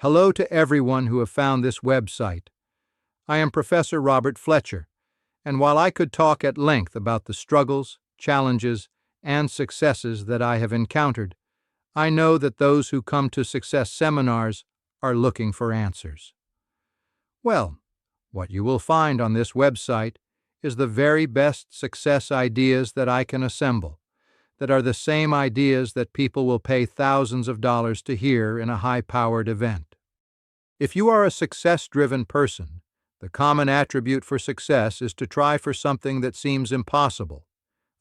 Hello to everyone who have found this website. I am Professor Robert Fletcher, and while I could talk at length about the struggles, challenges, and successes that I have encountered, I know that those who come to success seminars are looking for answers. Well, what you will find on this website is the very best success ideas that I can assemble, that are the same ideas that people will pay thousands of dollars to hear in a high-powered event. If you are a success-driven person, the common attribute for success is to try for something that seems impossible.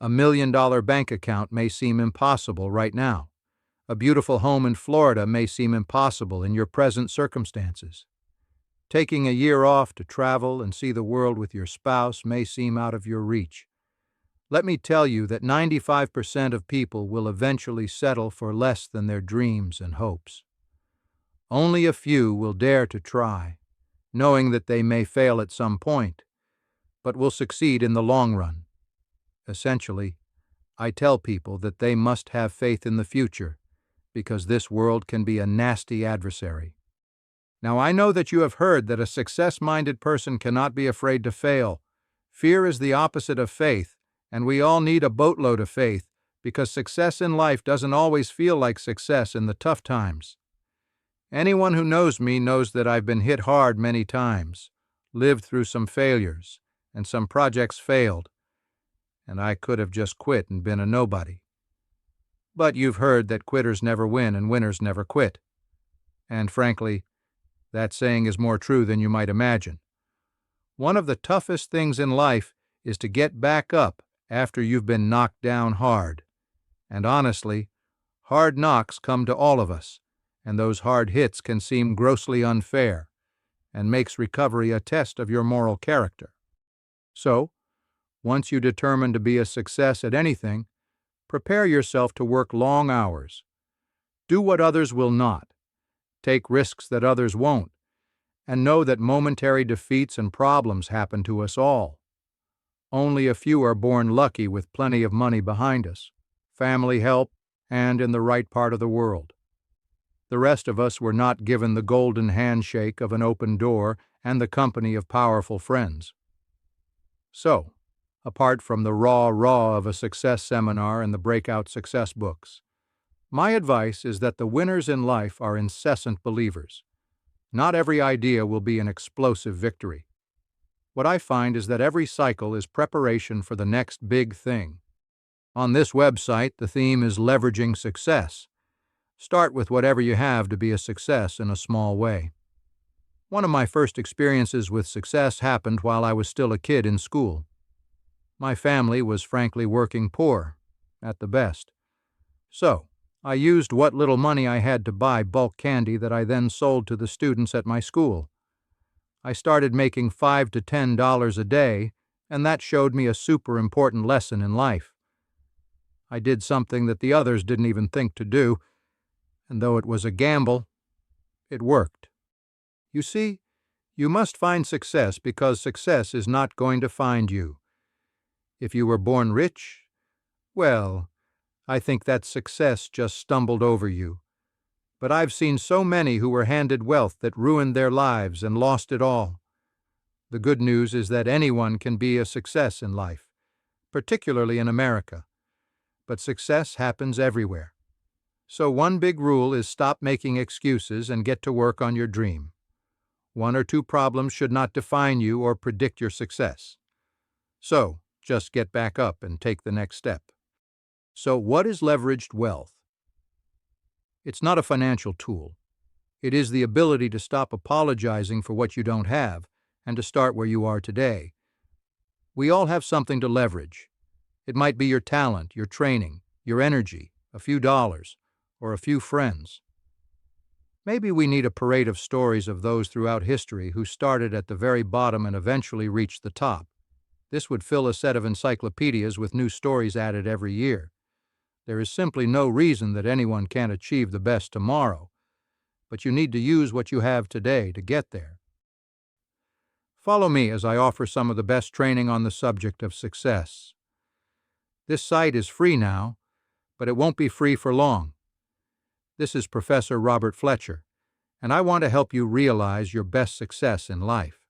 $1 million bank account may seem impossible right now. A beautiful home in Florida may seem impossible in your present circumstances. Taking a year off to travel and see the world with your spouse may seem out of your reach. Let me tell you that 95% of people will eventually settle for less than their dreams and hopes. Only a few will dare to try, knowing that they may fail at some point, but will succeed in the long run. Essentially, I tell people that they must have faith in the future, because this world can be a nasty adversary. Now, I know that you have heard that a success-minded person cannot be afraid to fail. Fear is the opposite of faith, and we all need a boatload of faith, because success in life doesn't always feel like success in the tough times. Anyone who knows me knows that I've been hit hard many times, lived through some failures, and some projects failed, and I could have just quit and been a nobody. But you've heard that quitters never win and winners never quit. And frankly, that saying is more true than you might imagine. One of the toughest things in life is to get back up after you've been knocked down hard. And honestly, hard knocks come to all of us, and those hard hits can seem grossly unfair, and makes recovery a test of your moral character. So, once you determine to be a success at anything, prepare yourself to work long hours. Do what others will not. Take risks that others won't, and know that momentary defeats and problems happen to us all. Only a few are born lucky with plenty of money behind us, family help, and in the right part of the world. The rest of us were not given the golden handshake of an open door and the company of powerful friends. So, apart from the raw of a success seminar and the breakout success books, my advice is that the winners in life are incessant believers. Not every idea will be an explosive victory. What I find is that every cycle is preparation for the next big thing. On this website, the theme is leveraging success. Start with whatever you have to be a success in a small way. One of my first experiences with success happened while I was still a kid in school. My family was frankly working poor, at the best. So, I used what little money I had to buy bulk candy that I then sold to the students at my school. I started making $5 to $10 a day, and that showed me a super important lesson in life. I did something that the others didn't even think to do, and though it was a gamble, it worked. You see, you must find success because success is not going to find you. If you were born rich, well, I think that success just stumbled over you. But I've seen so many who were handed wealth that ruined their lives and lost it all. The good news is that anyone can be a success in life, particularly in America. But success happens everywhere. So one big rule is stop making excuses and get to work on your dream. 1 or 2 problems should not define you or predict your success. So, just get back up and take the next step. So, what is leveraged wealth? It's not a financial tool. It is the ability to stop apologizing for what you don't have and to start where you are today. We all have something to leverage. It might be your talent, your training, your energy, a few dollars, or a few friends. Maybe we need a parade of stories of those throughout history who started at the very bottom and eventually reached the top. This would fill a set of encyclopedias with new stories added every year. There is simply no reason that anyone can't achieve the best tomorrow, but you need to use what you have today to get there. Follow me as I offer some of the best training on the subject of success. This site is free now, but it won't be free for long. This is Professor Robert Fletcher, and I want to help you realize your best success in life.